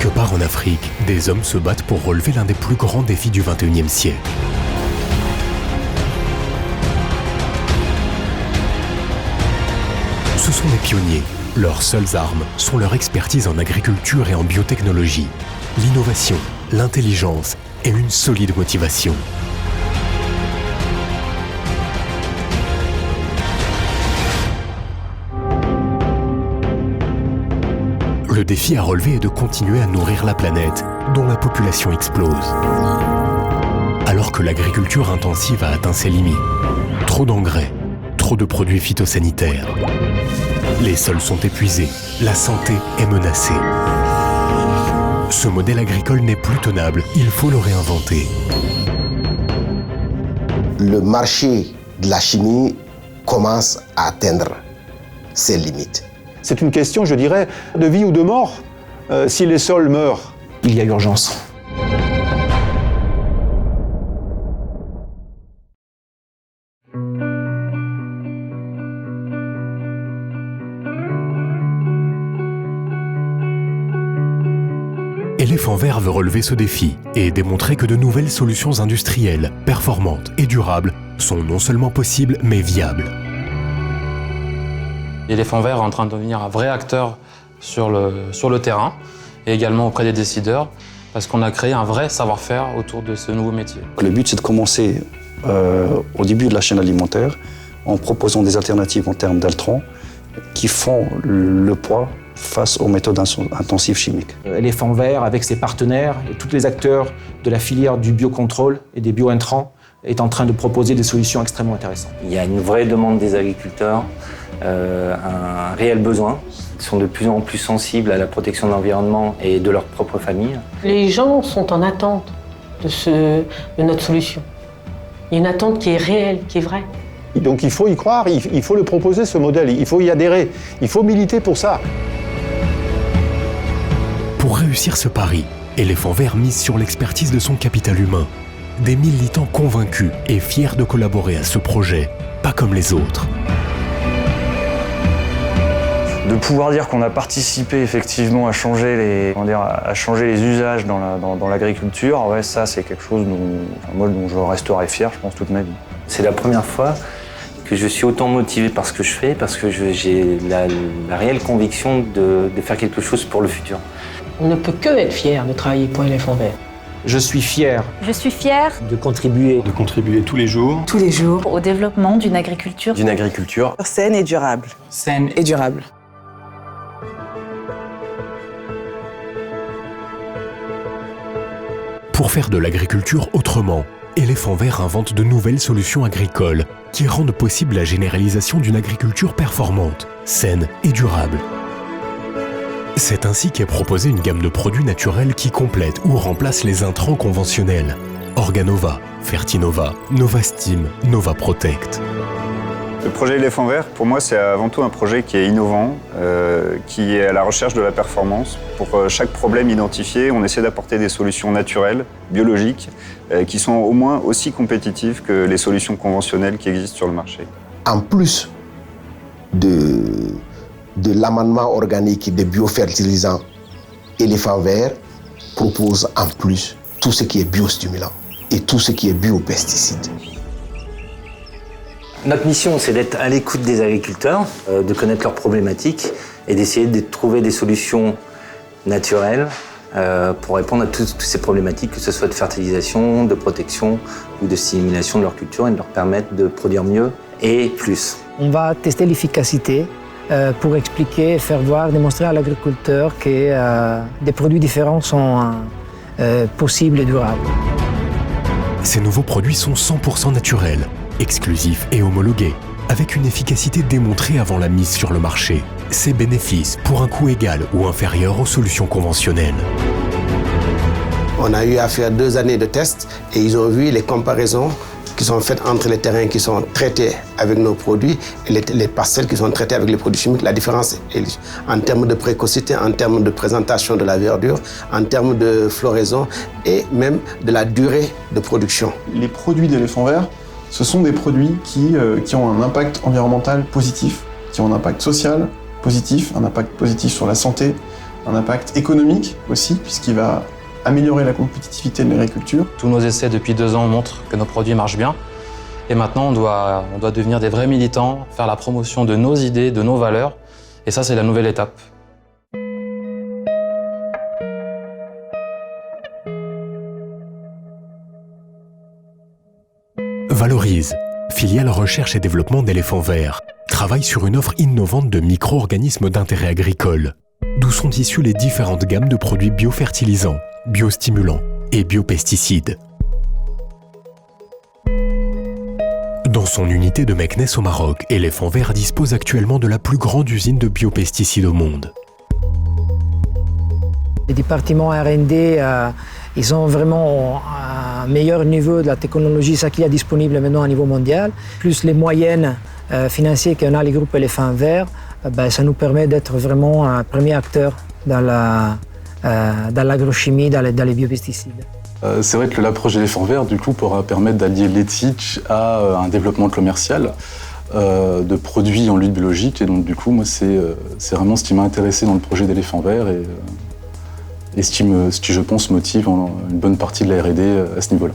Quelque part en Afrique, des hommes se battent pour relever l'un des plus grands défis du XXIe siècle. Ce sont des pionniers. Leurs seules armes sont leur expertise en agriculture et en biotechnologie, l'innovation, l'intelligence et une solide motivation. Le défi à relever est de continuer à nourrir la planète, dont la population explose. Alors que l'agriculture intensive a atteint ses limites. Trop d'engrais, trop de produits phytosanitaires. Les sols sont épuisés, la santé est menacée. Ce modèle agricole n'est plus tenable, il faut le réinventer. Le marché de la chimie commence à atteindre ses limites. C'est une question, je dirais, de vie ou de mort. Si les sols meurent, il y a urgence. Éléphant Vert veut relever ce défi et démontrer que de nouvelles solutions industrielles, performantes et durables sont non seulement possibles, mais viables. Éléphant Vert est en train de devenir un vrai acteur sur le terrain et également auprès des décideurs parce qu'on a créé un vrai savoir-faire autour de ce nouveau métier. Le but, c'est de commencer au début de la chaîne alimentaire en proposant des alternatives en termes d'intrants qui font le poids face aux méthodes intensives chimiques. Éléphant Vert, avec ses partenaires et tous les acteurs de la filière du biocontrôle et des biointrants, est en train de proposer des solutions extrêmement intéressantes. Il y a une vraie demande des agriculteurs, un réel besoin. Ils sont de plus en plus sensibles à la protection de l'environnement et de leur propre famille. Les gens sont en attente de notre solution. Il y a une attente qui est réelle, qui est vraie. Donc il faut y croire, il faut le proposer ce modèle, il faut y adhérer, il faut militer pour ça. Pour réussir ce pari, Éléphant Vert mise sur l'expertise de son capital humain. Des militants convaincus et fiers de collaborer à ce projet, pas comme les autres. De pouvoir dire qu'on a participé effectivement à changer les usages dans l'agriculture, ouais, ça c'est quelque chose dont je resterai fier, je pense, toute ma vie. C'est la première fois que je suis autant motivé par ce que je fais, parce que j'ai la réelle conviction de faire quelque chose pour le futur. On ne peut que être fier de travailler pour Éléphant Vert. Je suis fier. Je suis fière de contribuer. De contribuer tous les jours. Tous les jours. Au développement d'une agriculture. D'une agriculture saine et durable. Saine et durable. Pour faire de l'agriculture autrement, Éléphant Vert invente de nouvelles solutions agricoles qui rendent possible la généralisation d'une agriculture performante, saine et durable. C'est ainsi qu'est proposée une gamme de produits naturels qui complètent ou remplacent les intrants conventionnels. Organova, Fertinova, Novastim, Novaprotect. Le projet Éléphant Vert, pour moi, c'est avant tout un projet qui est innovant, qui est à la recherche de la performance. Pour chaque problème identifié, on essaie d'apporter des solutions naturelles, biologiques, qui sont au moins aussi compétitives que les solutions conventionnelles qui existent sur le marché. En plus de l'amendement organique des biofertilisants, Éléphant Vert propose en plus tout ce qui est biostimulant et tout ce qui est biopesticide. Notre mission, c'est d'être à l'écoute des agriculteurs, de connaître leurs problématiques et d'essayer de trouver des solutions naturelles pour répondre à toutes ces problématiques, que ce soit de fertilisation, de protection ou de stimulation de leur culture et de leur permettre de produire mieux et plus. On va tester l'efficacité pour expliquer, faire voir, démontrer à l'agriculteur que des produits différents sont possibles et durables. Ces nouveaux produits sont 100% naturels, exclusifs et homologués, avec une efficacité démontrée avant la mise sur le marché. Ces bénéfices pour un coût égal ou inférieur aux solutions conventionnelles. On a eu à faire 2 années de tests et ils ont vu les comparaisons qui sont faites entre les terrains qui sont traités avec nos produits et les parcelles qui sont traitées avec les produits chimiques. La différence est en termes de précocité, en termes de présentation de la verdure, en termes de floraison et même de la durée de production. Les produits d'Éléphant Vert, ce sont des produits qui ont un impact environnemental positif, qui ont un impact social positif, un impact positif sur la santé, un impact économique aussi, puisqu'il va améliorer la compétitivité de l'agriculture. Tous nos essais depuis 2 ans montrent que nos produits marchent bien. Et maintenant, on doit devenir des vrais militants, faire la promotion de nos idées, de nos valeurs. Et ça, c'est la nouvelle étape. Valorise, filiale recherche et développement d'Éléphant Vert, travaille sur une offre innovante de micro-organismes d'intérêt agricole, d'où sont issues les différentes gammes de produits biofertilisants, biostimulants et biopesticides. Dans son unité de Meknès au Maroc, Éléphant Vert dispose actuellement de la plus grande usine de biopesticides au monde. Les départements R&D, ils ont vraiment un meilleur niveau de la technologie, ça qu'il y a disponible maintenant au niveau mondial, plus les moyens financiers qu'on a les groupes Éléphant Vert, ça nous permet d'être vraiment un premier acteur dans l'agrochimie, dans les biopesticides. C'est vrai que l'approche Éléphant Vert, du coup, pourra permettre d'allier l'éthique à un développement commercial de produits en lutte biologique. Et donc, du coup, moi, c'est vraiment ce qui m'a intéressé dans le projet d'Éléphant Vert et ce qui, je pense, motive une bonne partie de la R&D à ce niveau-là.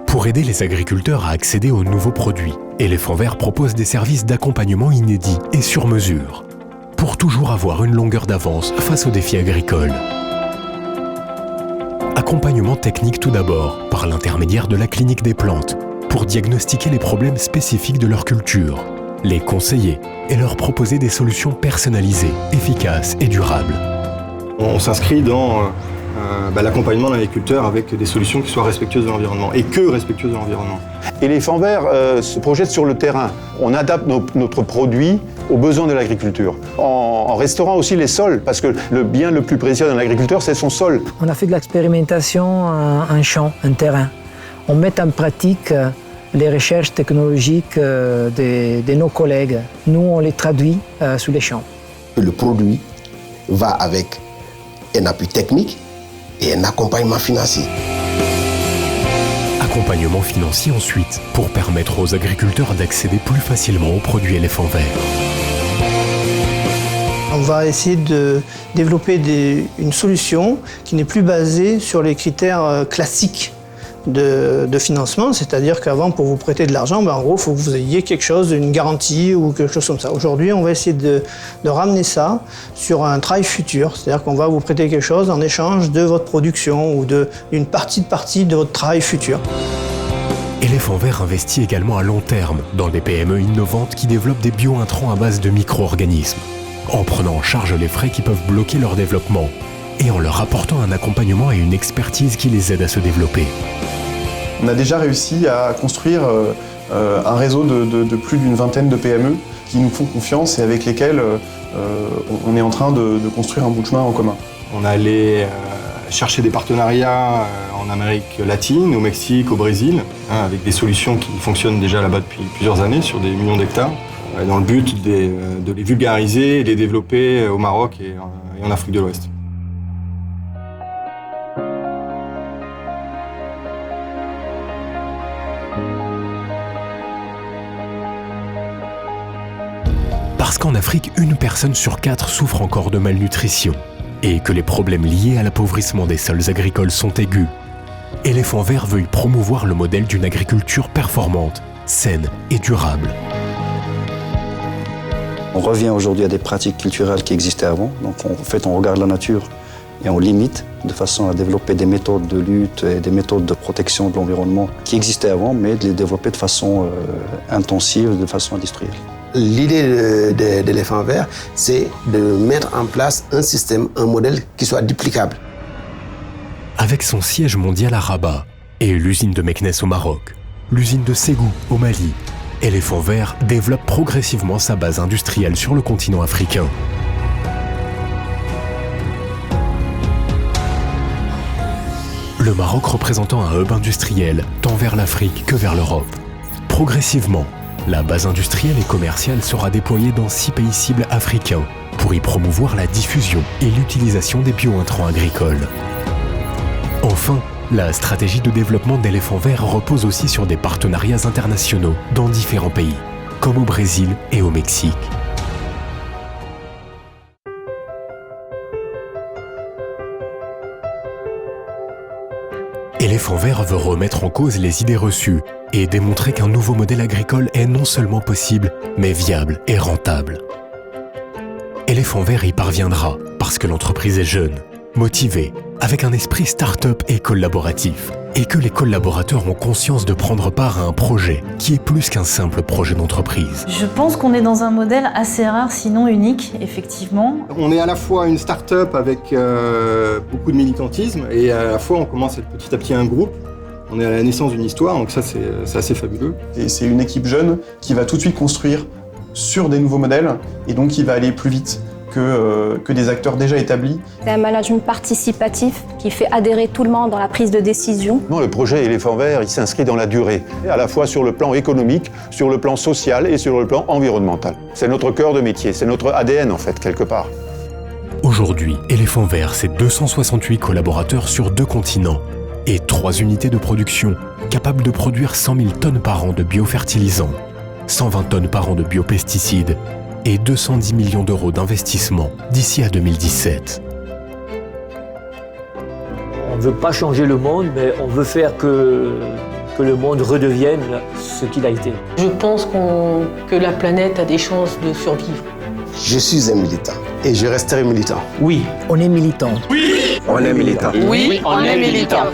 Pour aider les agriculteurs à accéder aux nouveaux produits, Éléphant Vert propose des services d'accompagnement inédits et sur mesure, pour toujours avoir une longueur d'avance face aux défis agricoles. Accompagnement technique tout d'abord, par l'intermédiaire de la clinique des plantes, pour diagnostiquer les problèmes spécifiques de leur culture, les conseiller et leur proposer des solutions personnalisées, efficaces et durables. On s'inscrit dans l'accompagnement de l'agriculteur avec des solutions qui soient respectueuses de l'environnement et que respectueuses de l'environnement. Éléphant Vert se projette sur le terrain. On adapte notre produit aux besoins de l'agriculture, en restaurant aussi les sols, parce que le bien le plus précieux d'un agriculteur, c'est son sol. On a fait de l'expérimentation en champ, en terrain. On met en pratique les recherches technologiques de nos collègues. Nous, on les traduit sur les champs. Le produit va avec un appui technique et un accompagnement financier. Accompagnement financier ensuite, pour permettre aux agriculteurs d'accéder plus facilement aux produits Éléphant Vert. On va essayer de développer une solution qui n'est plus basée sur les critères classiques de financement, c'est-à-dire qu'avant, pour vous prêter de l'argent, en gros, il faut que vous ayez quelque chose, une garantie ou quelque chose comme ça. Aujourd'hui, on va essayer de ramener ça sur un travail futur, c'est-à-dire qu'on va vous prêter quelque chose en échange de votre production ou d'une partie de votre travail futur. Éléphant Vert investit également à long terme dans des PME innovantes qui développent des bio-intrants à base de micro-organismes, en prenant en charge les frais qui peuvent bloquer leur développement et en leur apportant un accompagnement et une expertise qui les aident à se développer. On a déjà réussi à construire un réseau de plus d'une vingtaine de PME qui nous font confiance et avec lesquelles on est en train de construire un bout de chemin en commun. On est allé chercher des partenariats en Amérique latine, au Mexique, au Brésil, avec des solutions qui fonctionnent déjà là-bas depuis plusieurs années sur des millions d'hectares, dans le but de les vulgariser et de les développer au Maroc et en Afrique de l'Ouest. Parce qu'en Afrique, 1 personne sur 4 souffre encore de malnutrition et que les problèmes liés à l'appauvrissement des sols agricoles sont aigus, Éléphant Vert veut y promouvoir le modèle d'une agriculture performante, saine et durable. On revient aujourd'hui à des pratiques culturelles qui existaient avant. Donc en fait, on regarde la nature et on limite de façon à développer des méthodes de lutte et des méthodes de protection de l'environnement qui existaient avant, mais de les développer de façon intensive, de façon industrielle. L'idée d'Éléphant Vert, c'est de mettre en place un système, un modèle qui soit duplicable. Avec son siège mondial à Rabat et l'usine de Meknès au Maroc, l'usine de Ségou au Mali, Éléphant Vert développe progressivement sa base industrielle sur le continent africain. Le Maroc représentant un hub industriel tant vers l'Afrique que vers l'Europe. Progressivement, la base industrielle et commerciale sera déployée dans 6 pays cibles africains pour y promouvoir la diffusion et l'utilisation des bio-intrants agricoles. Enfin, la stratégie de développement d'Éléphant Vert repose aussi sur des partenariats internationaux dans différents pays. comme au Brésil et au Mexique. Éléphant Vert veut remettre en cause les idées reçues et démontrer qu'un nouveau modèle agricole est non seulement possible, mais viable et rentable. Éléphant Vert y parviendra parce que l'entreprise est jeune, motivée, avec un esprit start-up et collaboratif, et que les collaborateurs ont conscience de prendre part à un projet qui est plus qu'un simple projet d'entreprise. Je pense qu'on est dans un modèle assez rare, sinon unique, effectivement. On est à la fois une start-up avec beaucoup de militantisme et à la fois on commence à être petit à petit un groupe. On est à la naissance d'une histoire, donc ça c'est assez fabuleux. Et c'est une équipe jeune qui va tout de suite construire sur des nouveaux modèles et donc qui va aller plus vite que des acteurs déjà établis. C'est un management participatif qui fait adhérer tout le monde dans la prise de décision. Non, le projet Éléphant Vert, il s'inscrit dans la durée, à la fois sur le plan économique, sur le plan social et sur le plan environnemental. C'est notre cœur de métier, c'est notre ADN en fait, quelque part. Aujourd'hui, Éléphant Vert, c'est 268 collaborateurs sur 2 continents et 3 unités de production capables de produire 100 000 tonnes par an de biofertilisants, 120 tonnes par an de biopesticides et 210 millions d'euros d'investissement d'ici à 2017. On ne veut pas changer le monde, mais on veut faire que le monde redevienne ce qu'il a été. Je pense que la planète a des chances de survivre. Je suis un militant et je resterai militant. Oui, on est militant. Oui, on est militant. Oui, on est militant.